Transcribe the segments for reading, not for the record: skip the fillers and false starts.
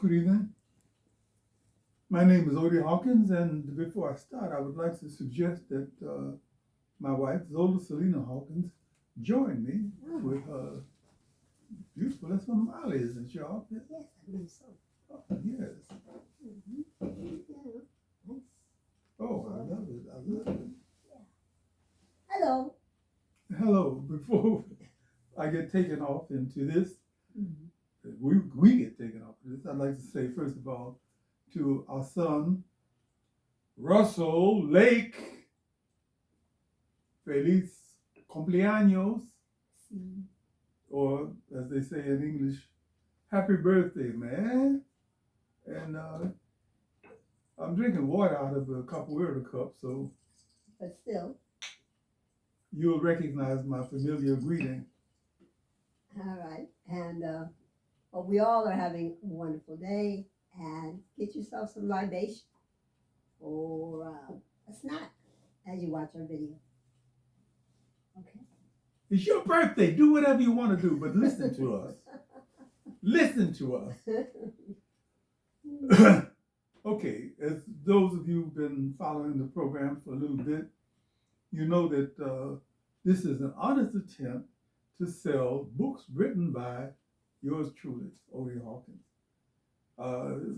Good evening. My name is Odie Hawkins, and before I start, I would like to suggest that my wife, Zola Salena-Hawkins, join me with her beautiful, that's from Mali, isn't she? All? Yes, I believe so. Oh, yes. Yeah, nice. Oh, I love it. I love it. Hello. Hello. Before I get taken off into this, Mm-hmm. we get taken off into this, I'd like to say, first of all, to our son, Russell Lake, Feliz cumpleaños, See. or as they say in English, happy birthday, man. And I'm drinking water out of a capoeira cup, so But still, you'll recognize my familiar greeting. all right. And but we all are having a wonderful day. And get yourself some libation or a snack as you watch our video. Okay. It's your birthday. Do whatever you want to do, but listen to us. Listen to us. Okay, as those of you who've been following the program for a little bit, you know that this is an honest attempt to sell books written by yours truly, Odie Hawkins.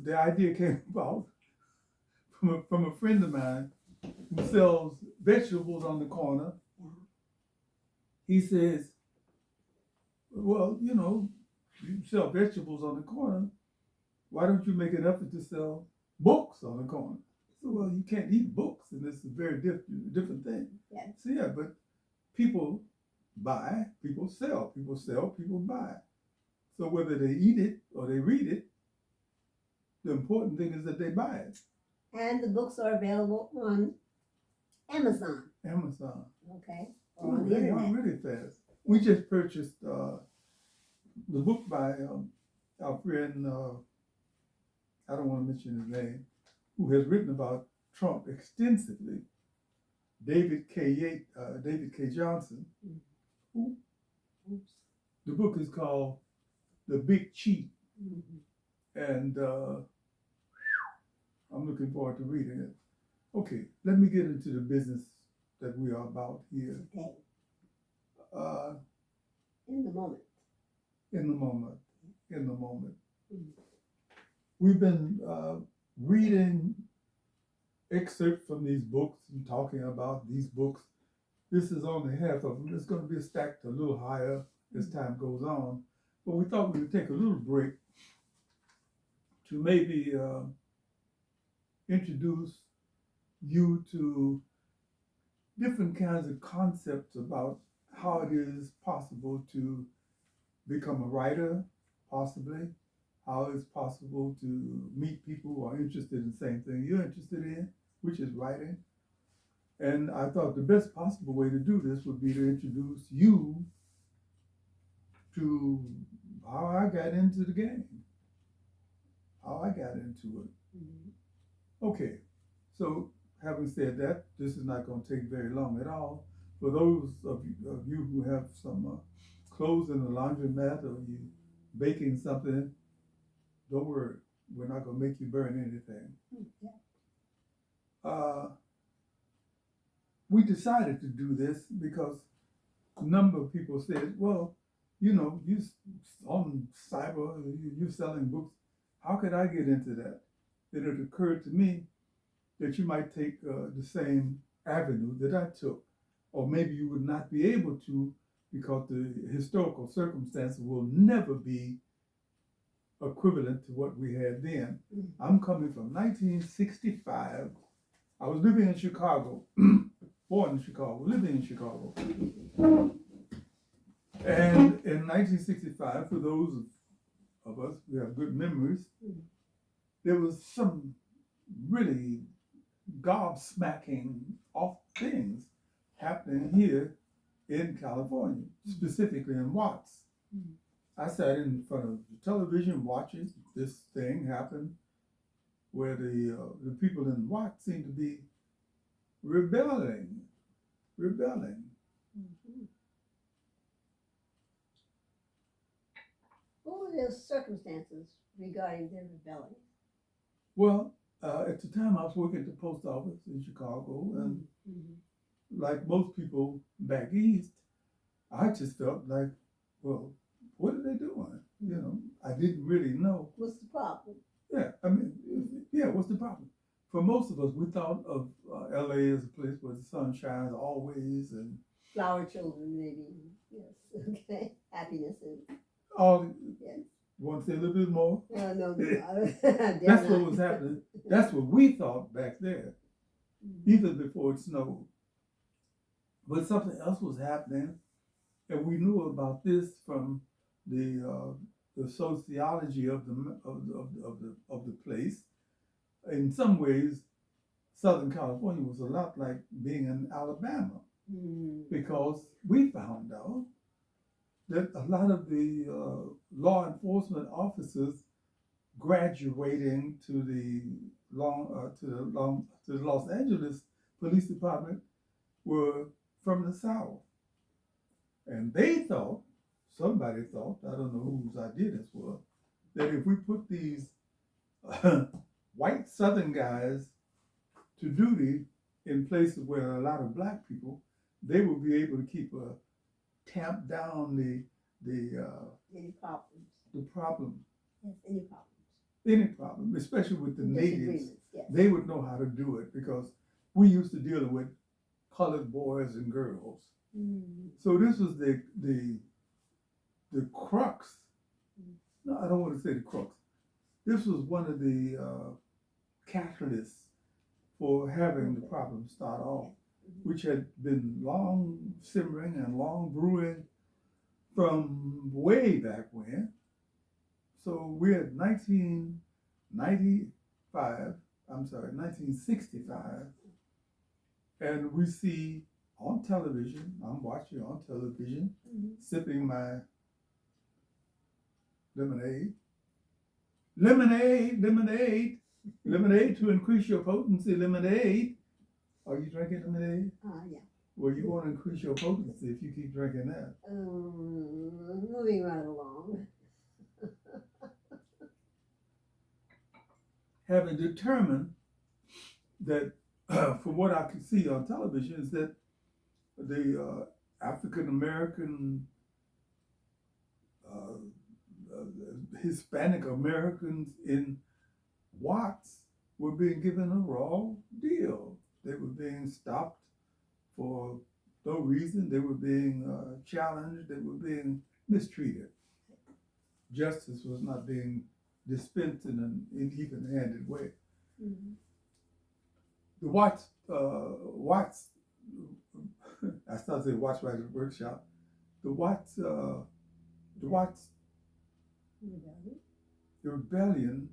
The idea came about from a friend of mine who sells vegetables on the corner. He says, well, you sell vegetables on the corner. Why don't you make an effort to sell books on the corner? So, well, you can't eat books, and it's a very different thing. Yes. So, yeah, but people buy, people sell, people buy. So whether they eat it or they read it, the important thing is that they buy it. And the books are available on Amazon. Amazon. Okay. Or on the They are internet. really fast. We just purchased the book by our friend, I don't want to mention his name, who has written about Trump extensively, David K. Johnson. Who? Oops. The book is called The Big Cheat, Mm-hmm. and I'm looking forward to reading it. Okay, let me get into the business that we are about here. Okay. Uh, In the moment. in the moment. Mm-hmm. We've been reading excerpts from these books and talking about these books. This is only half of them. It's going to be stacked a little higher as time goes on. But we thought we would take a little break to maybe introduce you to different kinds of concepts about how it is possible to become a writer, possibly, how it's possible to meet people who are interested in the same thing you're interested in, which is writing. And I thought the best possible way to do this would be to introduce you to how I got into the game, how I got into it. Mm-hmm. Okay, so having said that, this is not going to take very long at all. For those of you who have some clothes in the laundromat or you baking something, don't worry, we're not going to make you burn anything. Yeah. We decided to do this because a number of people said, well, you on cyber, you're selling books. How could I get into that? Then it occurred to me that you might take the same avenue that I took. Or maybe you would not be able to because the historical circumstances will never be equivalent to what we had then. Mm-hmm. I'm coming from 1965. I was living in Chicago, born in Chicago, living in Chicago. And in 1965, for those of us who have good memories, there was some really gobsmacking off things happening here in California, specifically in Watts. I sat in front of the television watching this thing happen where the people in Watts seemed to be rebelling. Mm-hmm. What were their circumstances regarding their rebellion? Well, at the time I was working at the post office in Chicago, and like most people back east, I just felt like, well, what are they doing? You know, I didn't really know. What's the problem? Yeah, I mean, yeah, what's the problem? For most of us, we thought of LA as a place where the sun shines always and Flower children, maybe. Yes. Okay. Happiness is. all. Yes. You want to say a little bit more? No. That's what was happening. That's what we thought back there, even before it snowed. But something else was happening, and we knew about this from the sociology of the place. In some ways, Southern California was a lot like being in Alabama, because we found out that a lot of the law enforcement officers graduating to the Los Angeles Police Department were from the South, and they thought, somebody thought, I don't know whose idea this was, that if we put these white Southern guys to duty in places where there are a lot of black people, they would be able to tamp down any problems. the problem. Yes, any problems. Any problem, especially with the natives. Yes. They would know how to do it because we used to deal with colored boys and girls. So this was the crux. No, I don't want to say the crux. This was one of the catalysts for having the problem start off, which had been long simmering and long brewing from way back when. So we're at 1965, and we see on television, I'm watching on television, sipping my lemonade to increase your potency, lemonade. Are you drinking lemonade? Yeah. Well, you want to increase your potency if you keep drinking that. Moving right along. Having determined that, from what I could see on television, is that the African American, Hispanic Americans in Watts were being given a raw deal. They were being stopped for no reason. They were being challenged. They were being mistreated. Justice was not being dispensed in an even-handed way. The Watts, I started saying Watts Writers Workshop. The rebellion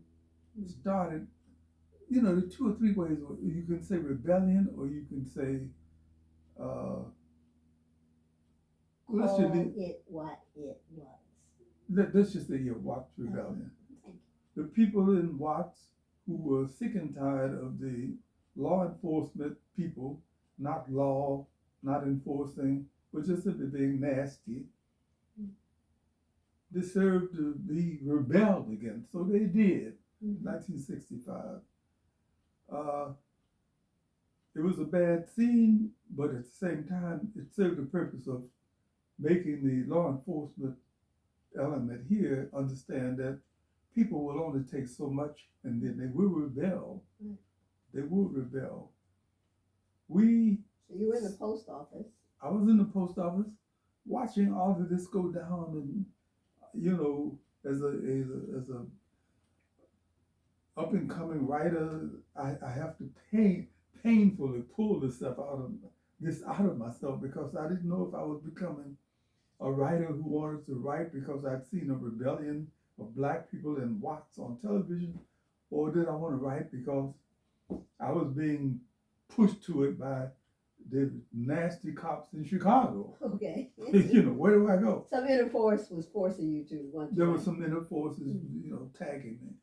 started, there are 2 or 3 ways. You can say rebellion, or you can say, Call it what it was. Let's just say Watts Rebellion. The people in Watts who were sick and tired of the law enforcement people not enforcing, but just simply being nasty, deserved to be rebelled against. So they did. 1965. It was a bad scene, but at the same time, it served the purpose of making the law enforcement element here understand that people will only take so much, and then they will rebel. They will rebel. So you were in the post office. I was in the post office watching all of this go down, and as a up and coming writer, I have to painfully pull this stuff out of myself, because I didn't know if I was becoming a writer who wanted to write because I'd seen a rebellion of black people in Watts on television, or did I want to write because I was being pushed to it by the nasty cops in Chicago. Okay. Where do I go? Some inner force was forcing you to want to. There were some inner forces, tagging me.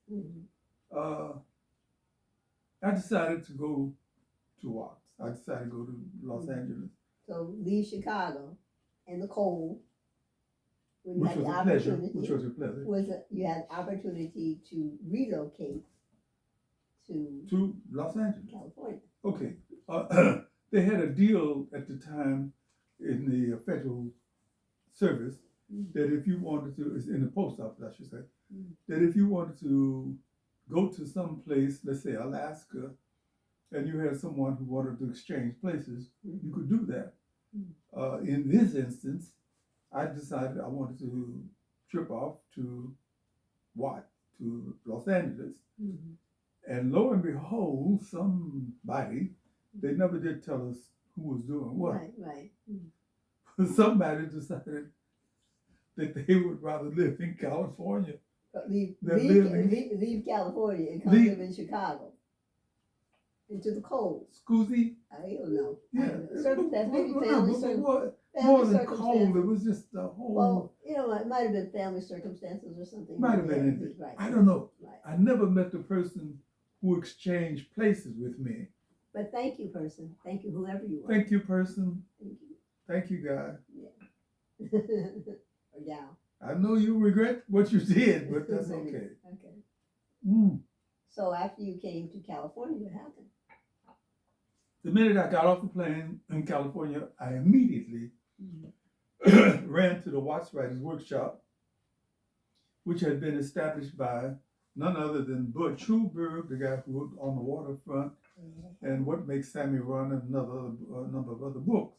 I decided to go to Watts. I decided to go to Los Angeles. So leave Chicago in the cold. when you which had was the a pleasure. opportunity, Which was a pleasure. you had opportunity to relocate To Los Angeles. California. Okay. They had a deal at the time in the federal service that if you wanted to, it's in the post office, I should say, that if you wanted to go to some place, let's say Alaska, and you had someone who wanted to exchange places, you could do that. In this instance, I decided I wanted to trip off to to Los Angeles. And lo and behold, somebody, they never did tell us who was doing what. Right. Somebody decided that they would rather live in California. But leave California and come live in Chicago. Into the cold. Scoozy? I don't know. Yeah. Maybe family circumstances. More than cold, it was just the whole. Well, you know, it might have been family circumstances or something. Might have been anything. Right. I don't know. Right. I never met the person who exchanged places with me. But thank you, person. Thank you, whoever you are. Thank you, person. Thank you. Thank you, God. Yeah. Or yeah. I know you regret what you did, but that's okay. Okay. So after you came to California, what happened? The minute I got off the plane in California, I immediately ran to the Watts Writers Workshop, which had been established by none other than Budd Schulberg, the guy who wrote On the Waterfront, and What Makes Sammy Run, and a number of other books.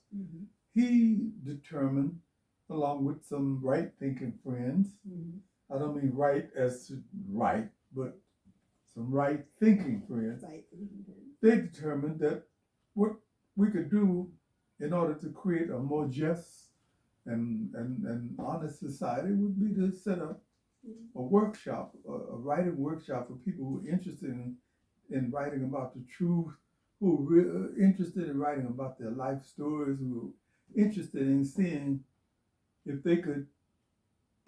He determined, along with some right-thinking friends, I don't mean right as to right, but some right-thinking friends, they determined that what we could do in order to create a more just and honest society would be to set up a workshop, a writing workshop for people who are interested in writing about the truth, who are interested in writing about their life stories, who are interested in seeing if they could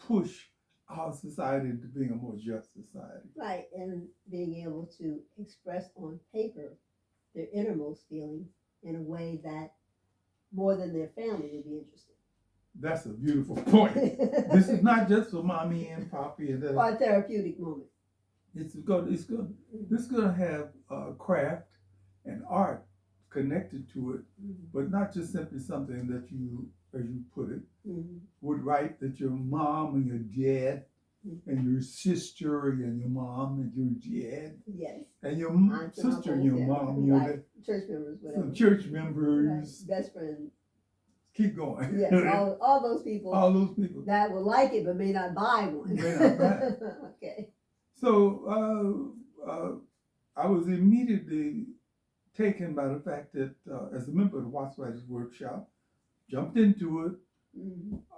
push our society into being a more just society. Right, and being able to express on paper their innermost feelings in a way that more than their family would be interested. That's a beautiful point. This is not just for mommy and poppy and that. Or a therapeutic moment. It's good. This is going to have craft and art connected to it, but not just simply something that you, as you put it, would write that your mom and your dad and your sister and your mom and your dad. Yes. And your sister and your mom, right. Church members, whatever. Some church members. Right. Best friends. Keep going. Yes, all those people. All those people. That will like it but may not buy one. May not buy it. Okay. So I was immediately taken by the fact that as a member of the Watts Writers Workshop, jumped into it.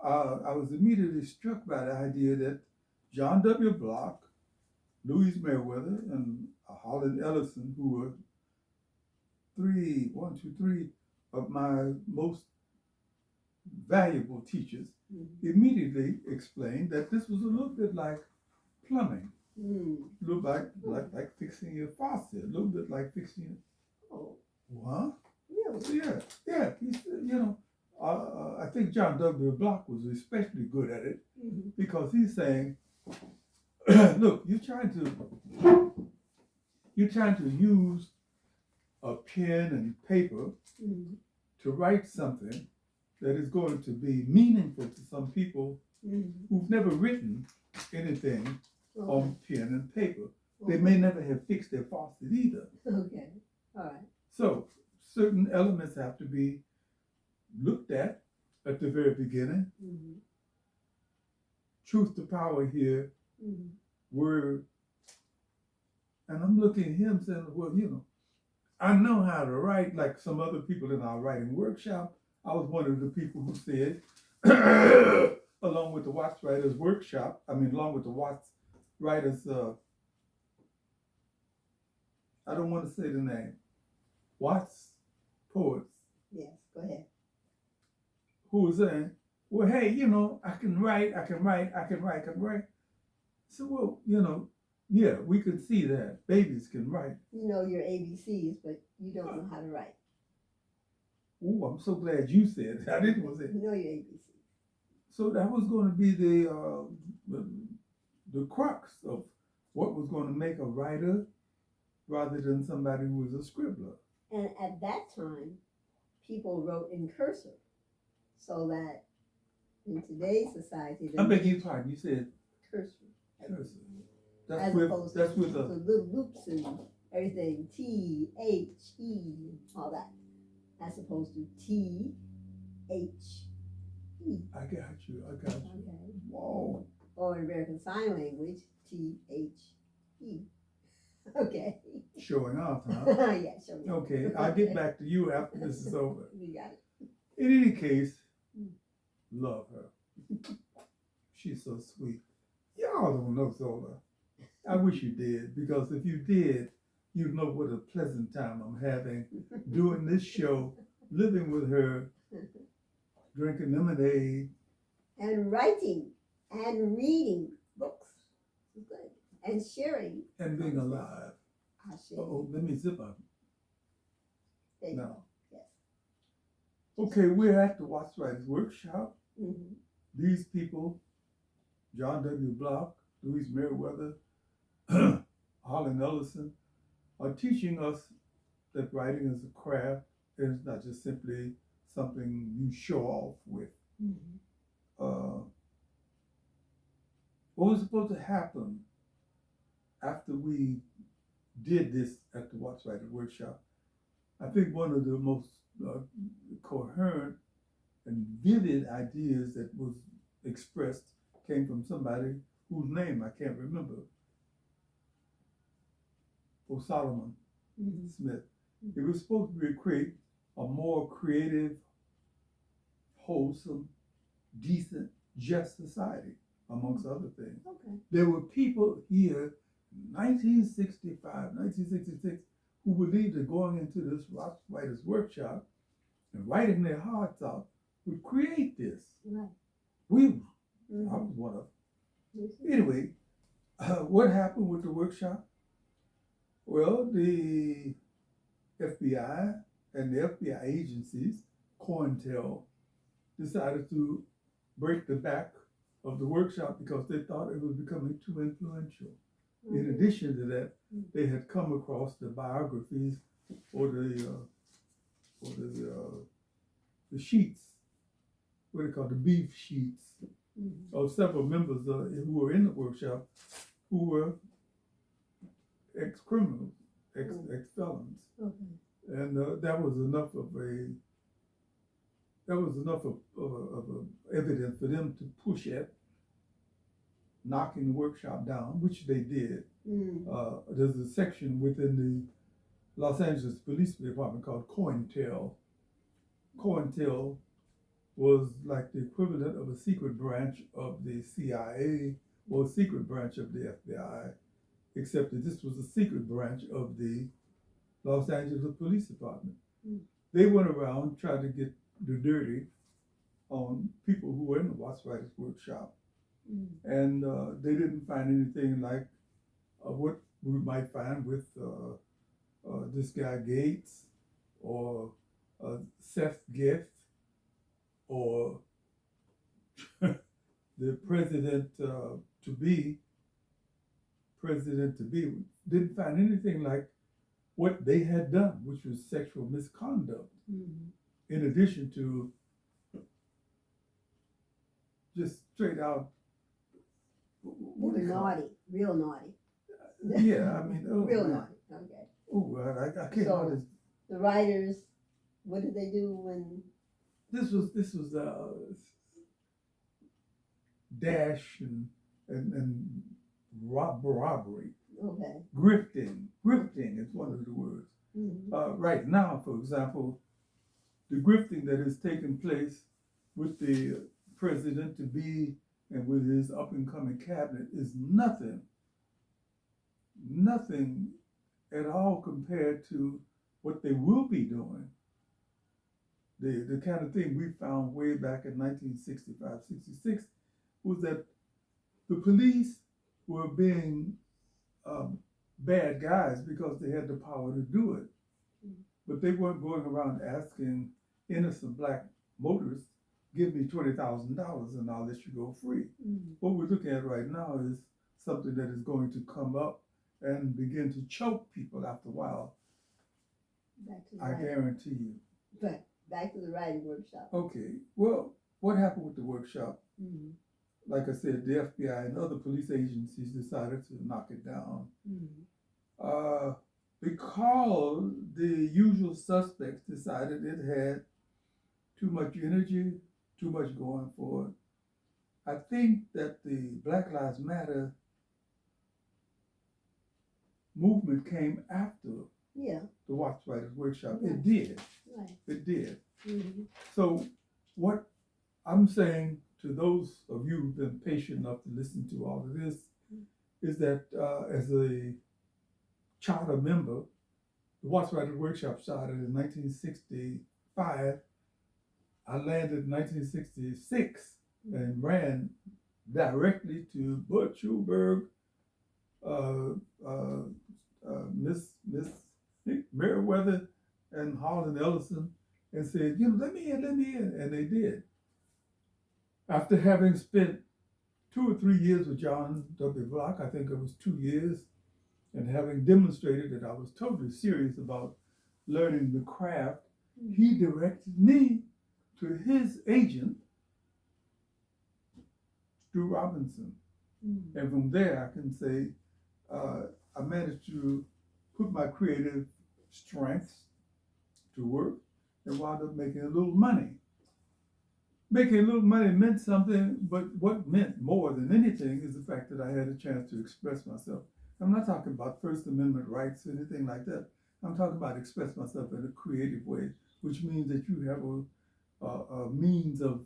I was immediately struck by the idea that John W. Bloch, Louise Meriwether, and Harlan Ellison, who were three of my most valuable teachers, immediately explained that this was a little bit like plumbing, a little like fixing your faucet, a little bit like fixing. Oh, what? Really? Yeah. I think John W. Bloch was especially good at it because he's saying, look, you're trying to use a pen and paper to write something that is going to be meaningful to some people who've never written anything on pen and paper. They may never have fixed their faucet either. Okay, all right. So certain elements have to be looked at the very beginning. Truth to power here were, and I'm looking at him saying, well, I know how to write like some other people in our writing workshop. I was one of the people who said, along with the Watts Writers Workshop, along with the Watts Writers, I don't want to say the name, Watts Poets. Yes, go ahead. Who was saying, well, hey, I can write. So, well, yeah, we can see that. Babies can write. You know your ABCs, but you don't know how to write. Oh, I'm so glad you said that. I didn't want to say. You know your ABCs. So that was going to be the the crux of what was going to make a writer rather than somebody who was a scribbler. And at that time, people wrote in cursive, so that in today's society, I beg your pardon. You said cursive. cursive. As opposed to little loops and everything, T, H, E, and all that, as opposed to T, H, E. I got you. Okay. Whoa. Or in American Sign Language, T, H, E. Okay. Showing off, huh? Yeah, showing off. Okay, I'll get back to you after this is over. You got it. In any case, love her. She's so sweet. Y'all don't know Zola. I wish you did, because if you did, you'd know what a pleasant time I'm having doing this show, living with her, drinking lemonade. And writing and reading books. Good. And sharing. And being alive. I share. Uh-oh, let me zip up. There you No. go. Yes. Okay, we're at the Watts Writers Workshop. Mm-hmm. These people, John W. Bloch, Louise Meriwether, Harlan Ellison, are teaching us that writing is a craft and it's not just simply something you show off with. Mm-hmm. What was supposed to happen after we did this at the Watts Writers Workshop? I think one of the most coherent and vivid ideas that was expressed came from somebody whose name I can't remember. Solomon Smith. It was supposed to create a more creative, wholesome, decent, just society, amongst other things. Okay. There were people here in 1965, 1966, who believed that going into this writer's workshop and writing their hearts out would create this. Right. I was one of them. Anyway, what happened with the workshop? Well, the FBI and the FBI agencies, COINTEL, decided to break the back of the workshop because they thought it was becoming too influential. In addition to that, they had come across the biographies or the sheets, what they call the beef sheets, of several members who were in the workshop who were ex-criminals, ex-felons. Okay. And that was enough of evidence for them to push at knocking the workshop down, which they did. There's a section within the Los Angeles Police Department called COINTEL. COINTEL was like the equivalent of a secret branch of the CIA or a secret branch of the FBI, except that this was a secret branch of the Los Angeles Police Department. They went around trying to get the dirty on people who were in the Watts Writers Workshop. And they didn't find anything like what we might find with this guy Gates or Seth Gift or the president-to-be, didn't find anything like what they had done, which was sexual misconduct, in addition to just straight out naughty, real naughty. Yeah, I mean, real naughty. Okay. Oh, I can't. So the writers, what did they do when? This was dash and robbery. Okay. Grifting is one of the words. Right now, for example, the grifting that has taken place with the president-to-be and with his up-and-coming cabinet is nothing at all compared to what they will be doing. The kind of thing we found way back in 1965, 66 was that the police were being bad guys because they had the power to do it. But they weren't going around asking innocent black motorists give me $20,000 and I'll let you go free. Mm. What we're looking at right now is something that is going to come up and begin to choke people after a while. Back to the I writing. guarantee you. But back to the writing workshop. Okay, well, what happened with the workshop? Mm. Like I said, the FBI and other police agencies decided to knock it down. Mm. Because the usual suspects decided it had too much energy, too much going for it. I think that the Black Lives Matter movement came after Yeah. the Watch Writers Workshop. Right. It did. Right. It did. Mm-hmm. So what I'm saying to those of you who've been patient enough to listen to all of this is that as a charter member, the Watch Writers Workshop started in 1965. I landed in 1966 and ran directly to Budd Schulberg, Miss Meriwether, and Harlan Ellison, and said, let me in, and they did. After having spent 2 or 3 years with John W. Bloch, I think it was 2 years, and having demonstrated that I was totally serious about learning the craft, he directed me to his agent, Stu Robinson. Mm. And from there, I can say I managed to put my creative strengths to work and wound up making a little money. Making a little money meant something, but what meant more than anything is the fact that I had a chance to express myself. I'm not talking about First Amendment rights or anything like that. I'm talking about express myself in a creative way, which means that you have a means of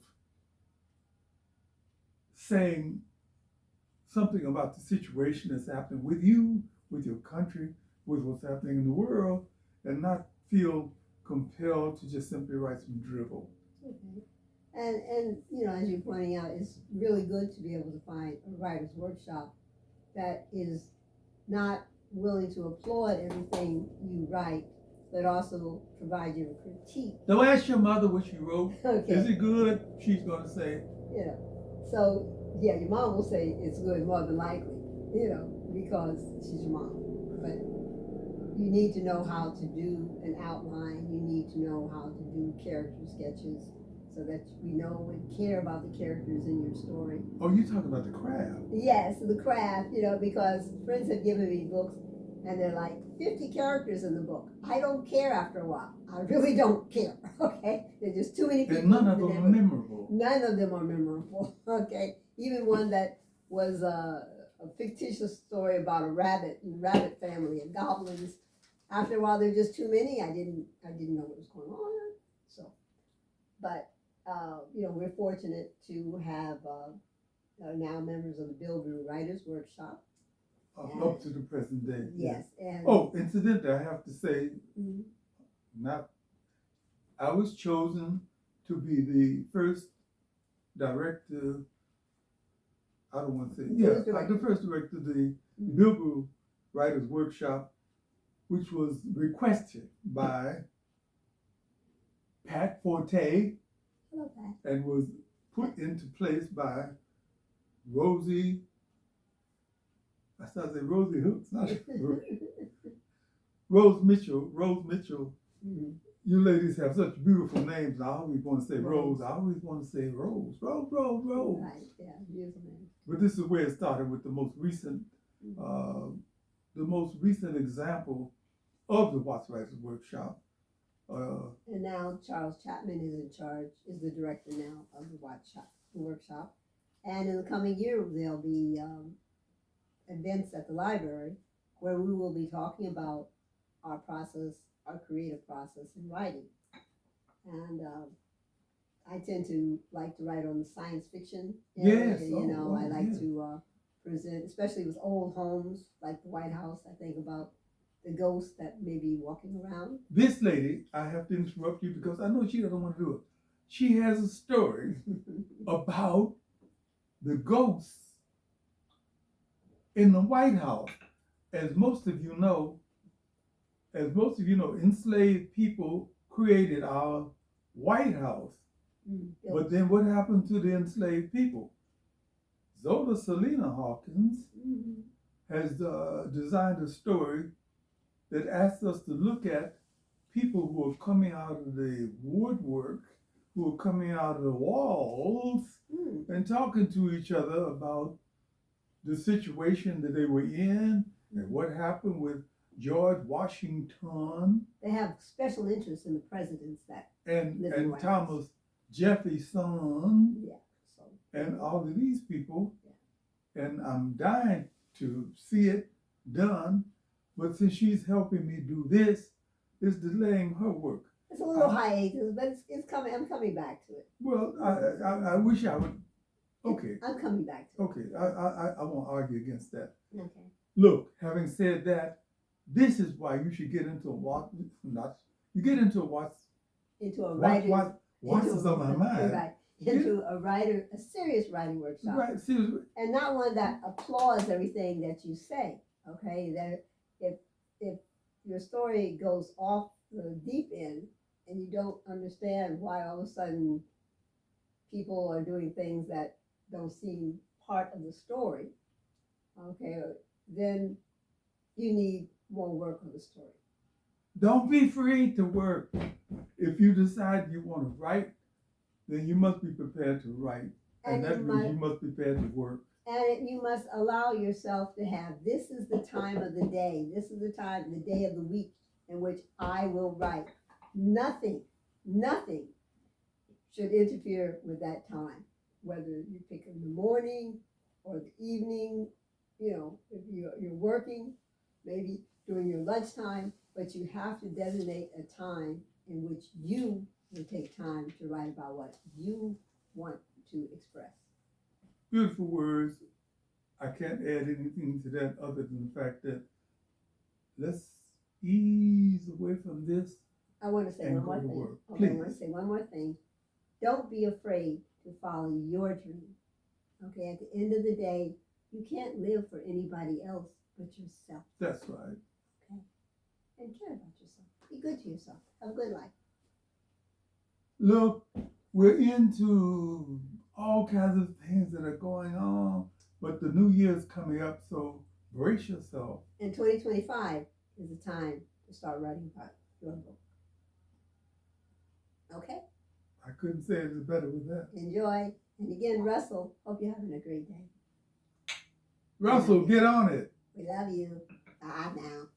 saying something about the situation that's happening with you, with your country, with what's happening in the world, and not feel compelled to just simply write some drivel. Okay. And as you're pointing out, it's really good to be able to find a writer's workshop that is not willing to applaud everything you write, but also provide you a critique. Don't ask your mother what she wrote. Okay. Is it good? She's going to say. So, your mom will say it's good more than likely, because she's your mom. But you need to know how to do an outline. You need to know how to do character sketches so that we know and care about the characters in your story. Oh, you're talking about the craft. Yes, the craft, because friends have given me books and they're like 50 characters in the book. I don't care after a while. I really don't care, okay? There's just too many people. And none of them are memorable. None of them are memorable, okay? Even one that was a fictitious story about a rabbit family and goblins. After a while, there were just too many. I didn't know what was going on. So, but we're fortunate to have now members of the Billbrew Writers Workshop. Up to the present day. Yes. And incidentally, I have to say, I was chosen to be the first director. I don't want to say, the first director of the Billbrew Writers Workshop, which was requested by Pat Forte. Hello, Pat. And was put into place by Rosie. I started saying Rosie Hooks, not Rose Mitchell. Mm-hmm. You ladies have such beautiful names. I always want to say Rose. I always want to say Rose. Rose. Right, yeah, beautiful name. But this is where it started with the most recent example of the Watch Writers Workshop. And now Charles Chapman is the director now of the Workshop. And in the coming year, there'll be events at the library where we will be talking about our creative process in writing. And I tend to like to write on the science fiction area. Yes. I like to present, especially with old homes like the White House. I think about the ghosts that may be walking around. This lady, I have to interrupt you because I know she doesn't want to do it. She has a story about the ghosts in the White House. As most of you know, enslaved people created our White House. But then what happened to the enslaved people? Zola Salena-Hawkins has designed a story that asks us to look at people who are coming out of the woodwork, who are coming out of the walls, and talking to each other about the situation that they were in and what happened with George Washington. They have special interest in the presidents that and White Thomas Jefferson, Yeah. So and all of these people. Yeah. And I'm dying to see it done, but since she's helping me do this, it's delaying her work. it's a little hiatus, but it's coming. I'm coming back to it. Well, I wish I would. Okay. I'm coming back to it. Okay. I won't argue against that. Okay. Look, having said that, this is why you should get into what's Into a writer. what's on my mind. Right. Into a serious writing workshop. Right. Seriously. And not one that applauds everything that you say. Okay. That if your story goes off the deep end and you don't understand why all of a sudden people are doing things that don't seem part of the story, okay, then you need more work on the story. Don't be afraid to work. If you decide you want to write, then you must be prepared to write. And that means you must be prepared to work. And you must allow yourself to have, this is the time of the day, this is the time, the day of the week in which I will write. Nothing should interfere with that time, whether you pick in the morning or the evening, if you're working, maybe during your lunchtime, but you have to designate a time in which you will take time to write about what you want to express. Beautiful words. I can't add anything to that other than the fact that let's ease away from this. I want to say one more thing. Okay, I want to say one more thing. Don't be afraid to follow your dream. Okay, at the end of the day, you can't live for anybody else but yourself. That's right. Okay, and care about yourself. Be good to yourself. Have a good life. Look, we're into all kinds of things that are going on, but the new year's coming up, so brace yourself. And 2025 is the time to start writing about your book. Okay? I couldn't say it better with that. Enjoy. And again, Russell, hope you're having a great day. Russell, get on it. We love you. Bye now.